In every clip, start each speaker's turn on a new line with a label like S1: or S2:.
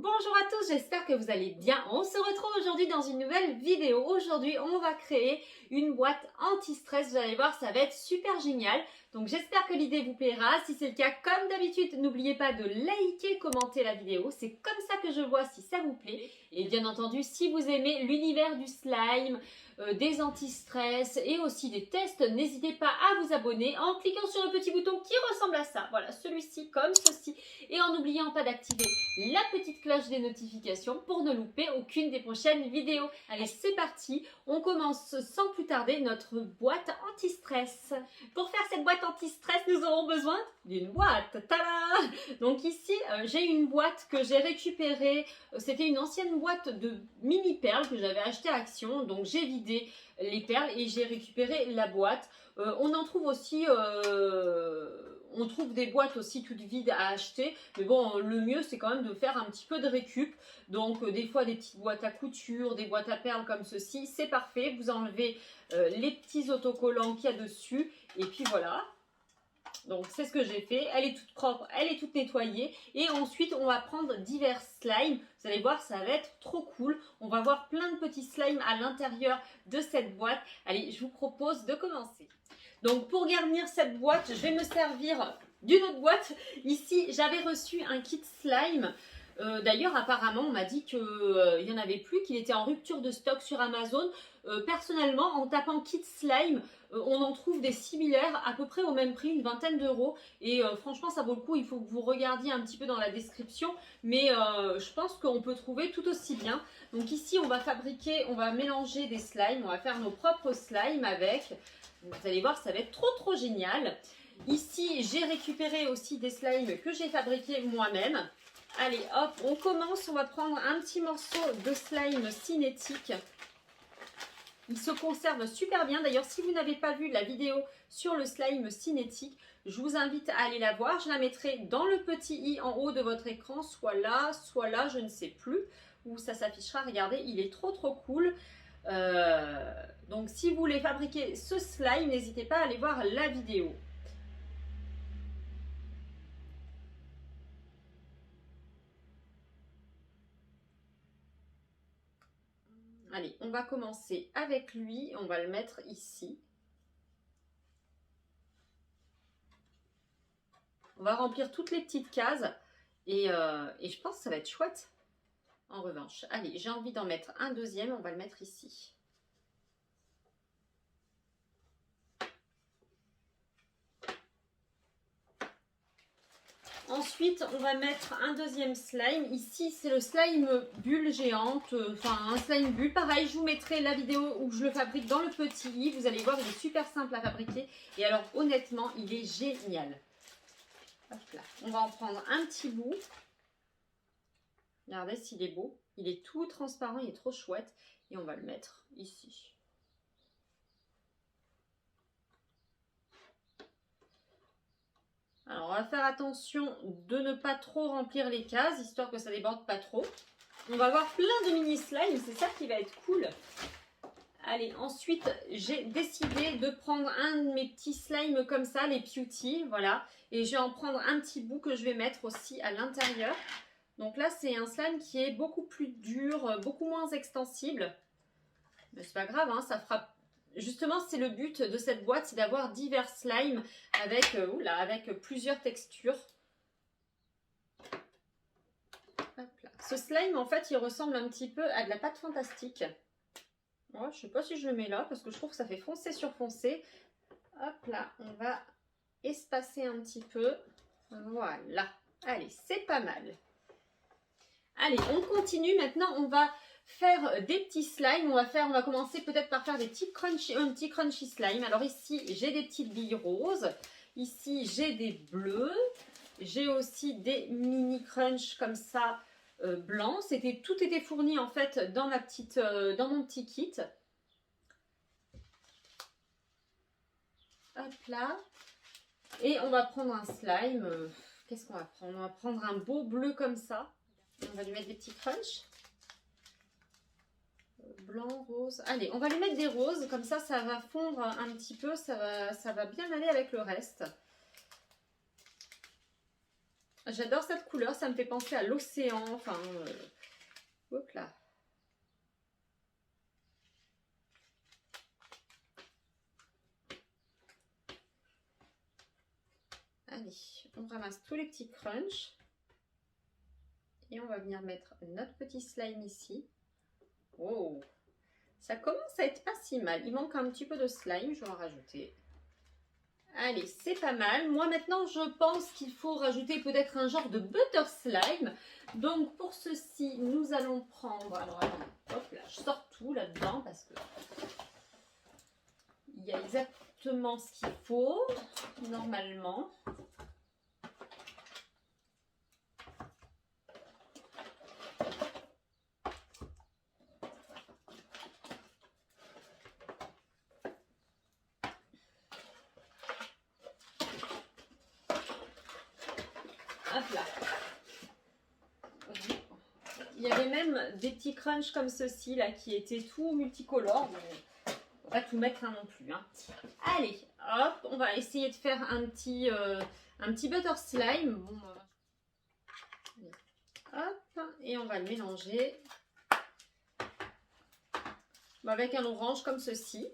S1: Bonjour à tous, j'espère que vous allez bien. On se retrouve aujourd'hui dans une nouvelle vidéo. Aujourd'hui, on va créer une boîte anti-stress. Vous allez voir, ça va être super génial. Donc j'espère que l'idée vous plaira. Si c'est le cas, comme d'habitude, n'oubliez pas de liker, commenter la vidéo. C'est comme ça que je vois si ça vous plaît. Et bien entendu, si vous aimez l'univers du slime, des anti-stress et aussi des tests, n'hésitez pas à vous abonner en cliquant sur le petit bouton qui ressemble à ça. Voilà, celui-ci comme ceci. Et en n'oubliant pas d'activer la petite cloche des notifications pour ne louper aucune des prochaines vidéos. Allez, c'est parti. On commence sans plus tarder notre boîte anti-stress. Pour faire cette boîte anti-stress, nous aurons besoin d'une boîte. Tada! Donc ici, j'ai une boîte que j'ai récupérée. C'était une ancienne boîte de mini perles que j'avais achetée à Action. Donc j'ai vidé les perles et j'ai récupéré la boîte. On en trouve aussi... on trouve des boîtes aussi toutes vides à acheter, mais bon, le mieux c'est quand même de faire un petit peu de récup. Donc des fois des petites boîtes à couture, des boîtes à perles comme ceci, c'est parfait. Vous enlevez les petits autocollants qu'il y a dessus et puis voilà. Donc c'est ce que j'ai fait, elle est toute propre, elle est toute nettoyée et ensuite on va prendre divers slimes. Vous allez voir, ça va être trop cool. On va voir plein de petits slimes à l'intérieur de cette boîte. Allez, je vous propose de commencer. Donc pour garnir cette boîte, je vais me servir d'une autre boîte. Ici, j'avais reçu un kit slime. D'ailleurs, apparemment, on m'a dit qu'il n'y en avait plus, qu'il était en rupture de stock sur Amazon. Personnellement, en tapant kit slime, on en trouve des similaires à peu près au même prix, une vingtaine d'euros. Et franchement, ça vaut le coup. Il faut que vous regardiez un petit peu dans la description. Mais je pense qu'on peut trouver tout aussi bien. Donc ici, on va fabriquer, on va mélanger des slimes. On va faire nos propres slimes avec. Vous allez voir, ça va être trop génial. Ici, j'ai récupéré aussi des slimes que j'ai fabriqués moi-même. Allez, hop, on commence. On va prendre un petit morceau de slime cinétique. Il se conserve super bien. D'ailleurs, si vous n'avez pas vu la vidéo sur le slime cinétique, je vous invite à aller la voir. Je la mettrai dans le petit i en haut de votre écran, soit là, je ne sais plus où ça s'affichera. Regardez, il est trop cool. Donc si vous voulez fabriquer ce slime, n'hésitez pas à aller voir la vidéo. Allez, on va commencer avec lui, on va le mettre ici. On va remplir toutes les petites cases et je pense que ça va être chouette en revanche. Allez, j'ai envie d'en mettre un deuxième, on va le mettre ici. Ensuite, on va mettre un deuxième slime. Ici, c'est le slime bulle géante, enfin un slime bulle. Pareil, je vous mettrai la vidéo où je le fabrique dans le petit i. Vous allez voir, il est super simple à fabriquer. Et alors, honnêtement, il est génial. Hop là. On va en prendre un petit bout. Regardez s'il est beau. Il est tout transparent, il est trop chouette. Et on va le mettre ici. Alors, on va faire attention de ne pas trop remplir les cases, histoire que ça déborde pas trop. On va avoir plein de mini slimes, c'est ça qui va être cool. Allez, ensuite, j'ai décidé de prendre un de mes petits slimes comme ça, les Beauty, voilà. Et je vais en prendre un petit bout que je vais mettre aussi à l'intérieur. Donc là, c'est un slime qui est beaucoup plus dur, beaucoup moins extensible. Mais c'est pas grave, hein, ça fera... Justement, c'est le but de cette boîte, c'est d'avoir divers slimes avec, avec plusieurs textures. Hop là. Ce slime, en fait, il ressemble un petit peu à de la pâte fantastique. Ouais, je sais pas si je le mets là, parce que je trouve que ça fait foncé sur foncé. Hop là, on va espacer un petit peu. Voilà. Allez, c'est pas mal. Allez, on continue. Maintenant, on va faire des petits slimes. On va commencer peut-être par faire des petits un petit crunchy slime. Alors ici, j'ai des petites billes roses. Ici, j'ai des bleus. J'ai aussi des mini crunch comme ça blancs. Tout était fourni en fait dans dans mon petit kit. Hop là. Et on va prendre un slime. Qu'est-ce qu'on va prendre? On va prendre un beau bleu comme ça. On va lui mettre des petits crunchs. Blanc, rose. Allez, on va lui mettre des roses. Comme ça, ça va fondre un petit peu. Ça va bien aller avec le reste. J'adore cette couleur, ça me fait penser à l'océan. Enfin, hop là. Allez, on ramasse tous les petits crunchs. Et on va venir mettre notre petit slime ici. Oh, ça commence à être pas si mal. Il manque un petit peu de slime, je vais en rajouter. Allez, c'est pas mal. Moi, maintenant, je pense qu'il faut rajouter peut-être un genre de butter slime. Donc, pour ceci, nous allons prendre... Alors, attendez, hop là, je sors tout là-dedans parce que... il y a exactement ce qu'il faut, normalement. Hop là. Il y avait même des petits crunchs comme ceci là qui étaient tout multicolores. Mais on va pas tout mettre non plus. Hein. Allez, hop, on va essayer de faire un petit butter slime. Bon, hop, et on va le mélanger avec un orange comme ceci.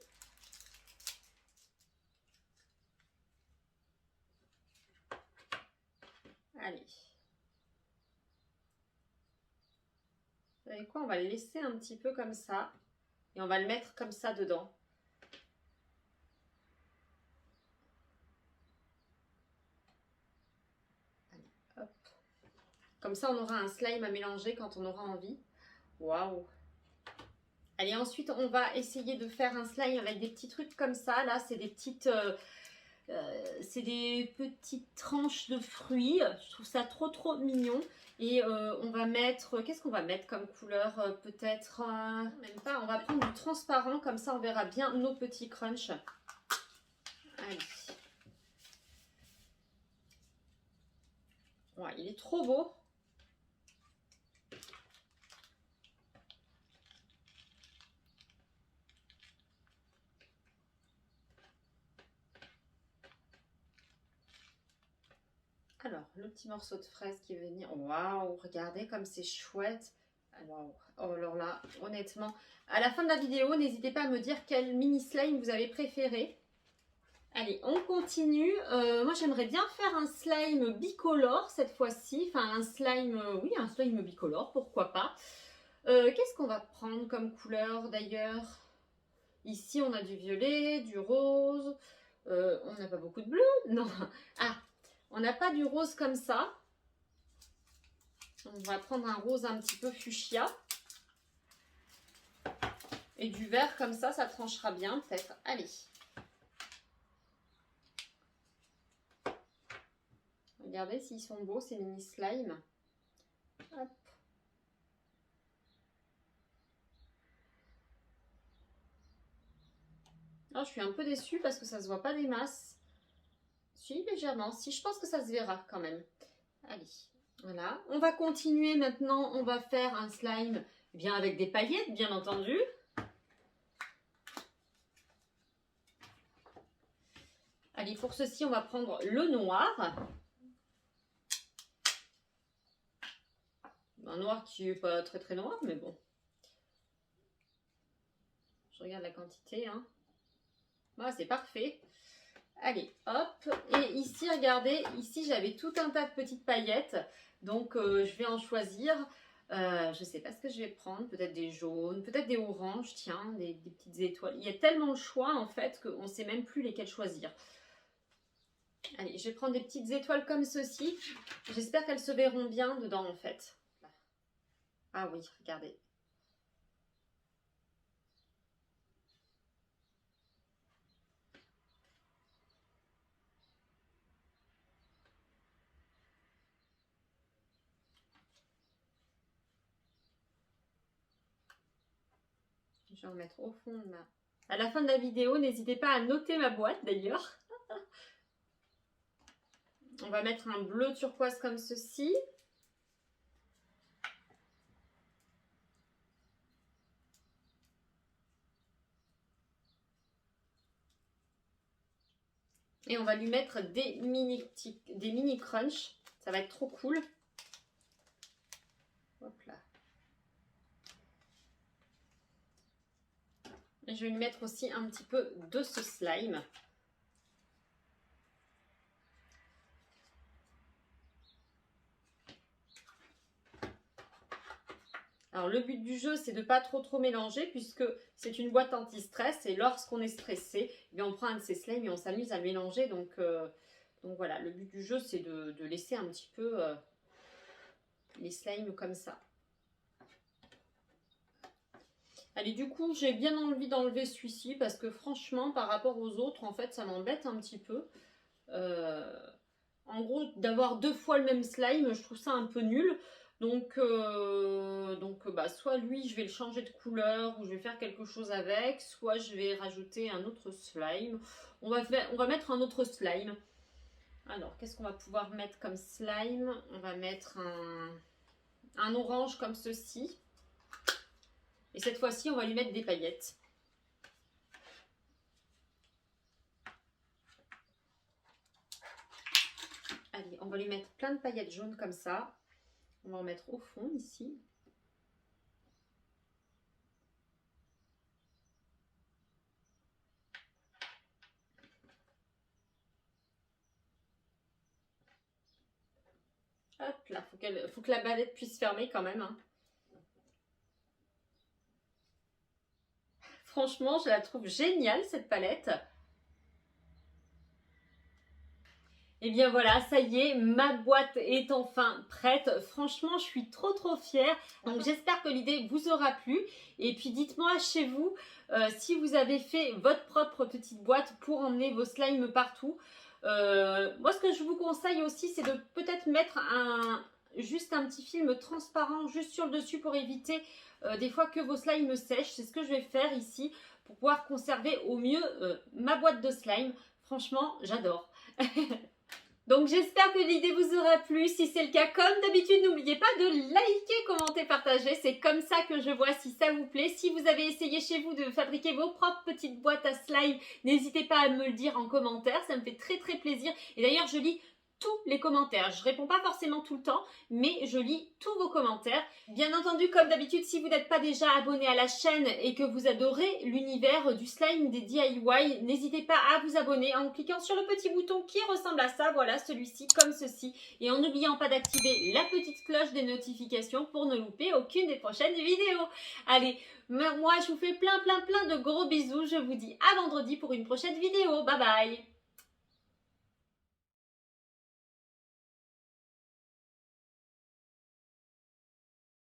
S1: Allez. Vous savez quoi, on va le laisser un petit peu comme ça. Et on va le mettre comme ça dedans. Allez, hop. Comme ça, on aura un slime à mélanger quand on aura envie. Waouh! Allez, ensuite, on va essayer de faire un slime avec des petits trucs comme ça. Là, c'est des petites... c'est des petites tranches de fruits. Je trouve ça trop mignon. Et on va mettre... Qu'est-ce qu'on va mettre comme couleur? Peut-être... même pas. On va prendre du transparent. Comme ça, on verra bien nos petits crunchs. Allez. Ouais, il est trop beau. Alors, le petit morceau de fraise qui va venir. Waouh, regardez comme c'est chouette. Waouh. Oh, alors là, honnêtement, à la fin de la vidéo, n'hésitez pas à me dire quel mini slime vous avez préféré. Allez, on continue. Moi, j'aimerais bien faire un slime bicolore cette fois-ci. Enfin, un slime, oui, un slime bicolore, pourquoi pas. Qu'est-ce qu'on va prendre comme couleur d'ailleurs? Ici, on a du violet, du rose. On n'a pas beaucoup de bleu? Non. Ah, on n'a pas du rose comme ça. On va prendre un rose un petit peu fuchsia. Et du vert comme ça tranchera bien peut-être. Allez. Regardez s'ils sont beaux ces mini slimes. Hop. Alors, je suis un peu déçue parce que ça se voit pas des masses. Si, légèrement. Si, je pense que ça se verra quand même. Allez, voilà. On va continuer maintenant. On va faire un slime bien avec des paillettes, bien entendu. Allez, pour ceci, on va prendre le noir. Un noir qui n'est pas très noir, mais bon. Je regarde la quantité. Hein. Voilà, c'est parfait. Allez, hop. Et ici, regardez, ici, j'avais tout un tas de petites paillettes. Donc, je vais en choisir. Je ne sais pas ce que je vais prendre. Peut-être des jaunes, peut-être des oranges, tiens, des petites étoiles. Il y a tellement de choix, en fait, qu'on ne sait même plus lesquels choisir. Allez, je vais prendre des petites étoiles comme ceci. J'espère qu'elles se verront bien dedans, en fait. Ah oui, regardez. Je vais en mettre au fond de ma... À la fin de la vidéo, n'hésitez pas à noter ma boîte, d'ailleurs. On va mettre un bleu turquoise comme ceci. Et on va lui mettre des mini crunch. Ça va être trop cool. Hop là. Et je vais lui mettre aussi un petit peu de ce slime. Alors le but du jeu, c'est de ne pas trop mélanger puisque c'est une boîte anti-stress et lorsqu'on est stressé, eh bien, on prend un de ces slimes et on s'amuse à le mélanger. Donc voilà, le but du jeu, c'est de laisser un petit peu les slimes comme ça. Allez, du coup, j'ai bien envie d'enlever celui-ci parce que franchement, par rapport aux autres, en fait, ça m'embête un petit peu. En gros, d'avoir 2 fois le même slime, je trouve ça un peu nul. Donc soit lui, je vais le changer de couleur ou je vais faire quelque chose avec, soit je vais rajouter un autre slime. On va mettre un autre slime. Alors, qu'est-ce qu'on va pouvoir mettre comme slime? On va mettre un orange comme ceci. Et cette fois-ci, on va lui mettre des paillettes. Allez, on va lui mettre plein de paillettes jaunes comme ça. On va en mettre au fond ici. Hop là, faut que la palette puisse fermer quand même. Hein. Franchement, je la trouve géniale cette palette. Et bien voilà, ça y est, ma boîte est enfin prête. Franchement, je suis trop fière. Donc j'espère que l'idée vous aura plu. Et puis dites-moi chez vous si vous avez fait votre propre petite boîte pour emmener vos slimes partout. Moi, ce que je vous conseille aussi, c'est de peut-être mettre juste un petit film transparent juste sur le dessus pour éviter des fois que vos slimes sèchent. C'est ce que je vais faire ici pour pouvoir conserver au mieux ma boîte de slime. Franchement, j'adore. Donc j'espère que l'idée vous aura plu. Si c'est le cas, comme d'habitude, n'oubliez pas de liker, commenter, partager. C'est comme ça que je vois si ça vous plaît. Si vous avez essayé chez vous de fabriquer vos propres petites boîtes à slime, n'hésitez pas à me le dire en commentaire. Ça me fait très plaisir. Et d'ailleurs, je lis tous les commentaires. Je réponds pas forcément tout le temps, mais je lis tous vos commentaires. Bien entendu, comme d'habitude, si vous n'êtes pas déjà abonné à la chaîne et que vous adorez l'univers du slime, des DIY, n'hésitez pas à vous abonner en cliquant sur le petit bouton qui ressemble à ça, voilà, celui-ci, comme ceci. Et en n'oubliant pas d'activer la petite cloche des notifications pour ne louper aucune des prochaines vidéos. Allez, moi je vous fais plein de gros bisous. Je vous dis à vendredi pour une prochaine vidéo. Bye bye!